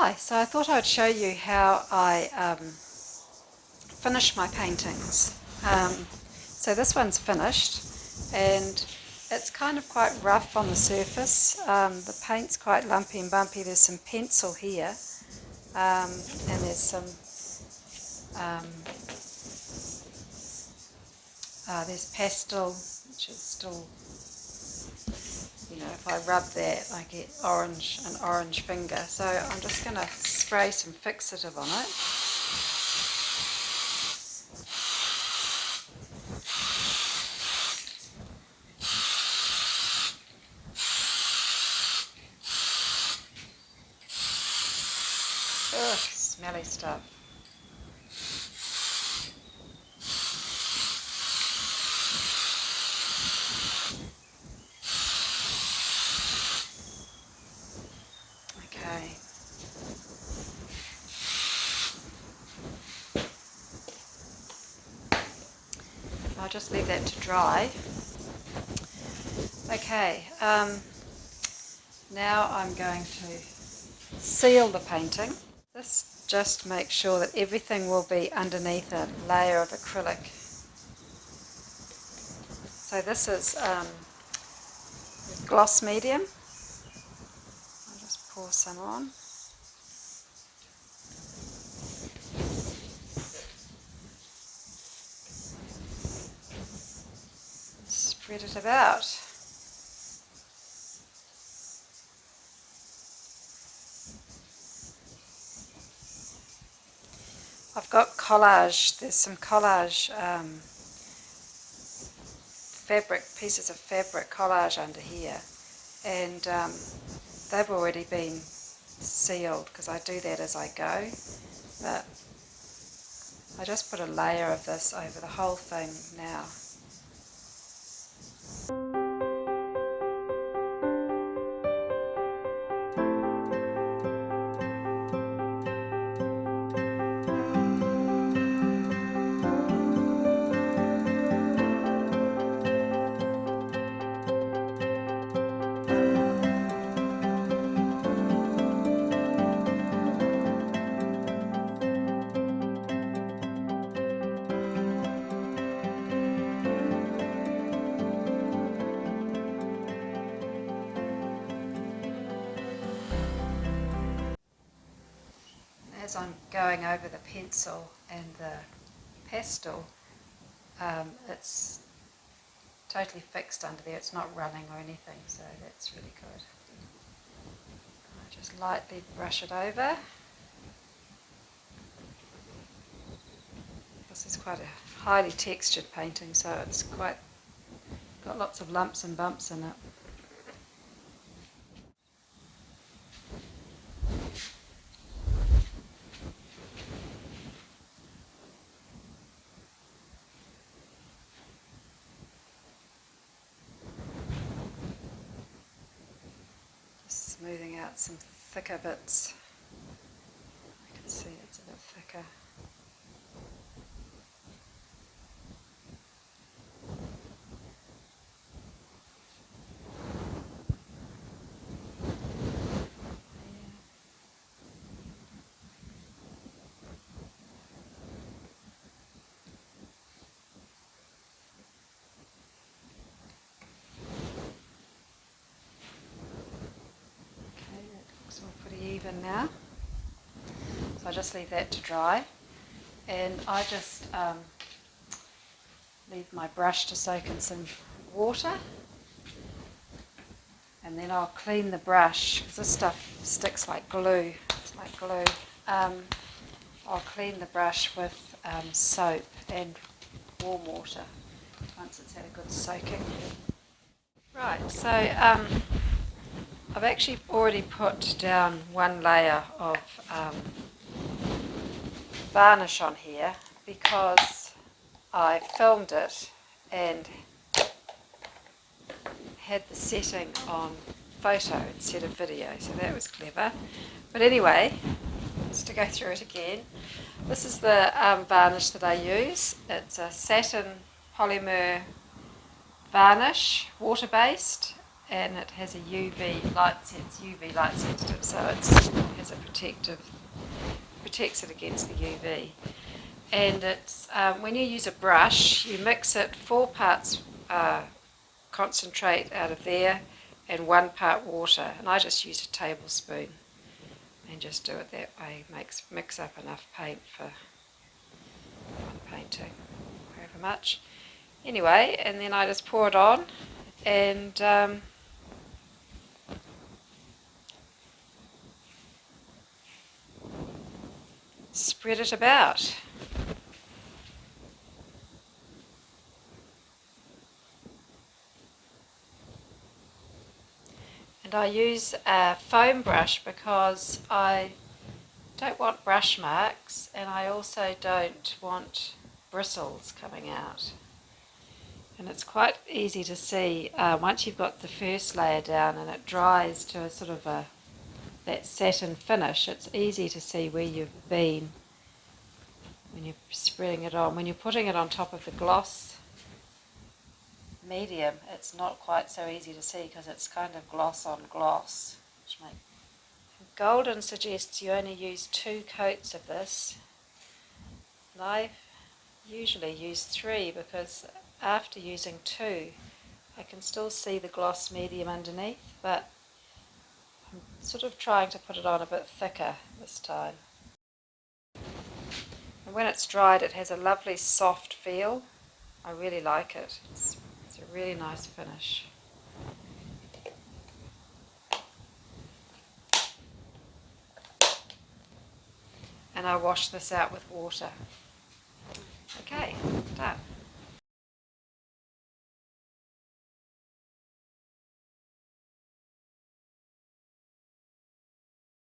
Hi, so I thought I'd show you how I finish my paintings. So this one's finished and it's kind of quite rough on the surface. The paint's quite lumpy and bumpy. There's some pencil here and there's some there's pastel, which is still, if I rub that I get an orange finger. So I'm just going to spray some fixative on it. Ugh, smelly stuff. Okay. I'll just leave that to dry. Okay, now I'm going to seal the painting. This just makes sure that everything will be underneath a layer of acrylic. So this is gloss medium. I'll just pour some on. Spread it about. I've got collage, there's some collage pieces of fabric collage under here, and they've already been sealed because I do that as I go, but I just put a layer of this over the whole thing now. As I'm going over the pencil and the pastel, it's totally fixed under there. It's not running or anything, so that's really good. I just lightly brush it over. This is quite a highly textured painting, so it's got lots of lumps and bumps in it. Smoothing out some thicker bits. I can see it's a bit thicker. Looks all pretty even now, so I just leave that to dry, and I just leave my brush to soak in some water, and then I'll clean the brush because this stuff sticks like glue. It's like glue. I'll clean the brush with soap and warm water once it's had a good soaking. Right, so I've actually already put down one layer of varnish on here because I filmed it and had the setting on photo instead of video, so that was clever. But anyway, just to go through it again, this is the varnish that I use. It's a satin polymer varnish, water-based, and it has a UV light sensitive, so it has a protects it against the UV. And it's when you use a brush, you mix it 4 parts concentrate out of there and 1 part water, and I just use a tablespoon and just do it that way. Mix up enough paint for one painting, however much. Anyway, and then I just pour it on and spread it about. And I use a foam brush because I don't want brush marks, and I also don't want bristles coming out. And it's quite easy to see once you've got the first layer down and it dries to a sort of that satin finish, it's easy to see where you've been when you're spreading it on. When you're putting it on top of the gloss medium, it's not quite so easy to see because it's kind of gloss on gloss. Golden suggests you only use 2 coats of this, and I usually use 3 because after using 2 I can still see the gloss medium underneath, but I'm sort of trying to put it on a bit thicker this time. And when it's dried it has a lovely soft feel. I really like it. It's a really nice finish. And I wash this out with water. Okay, done.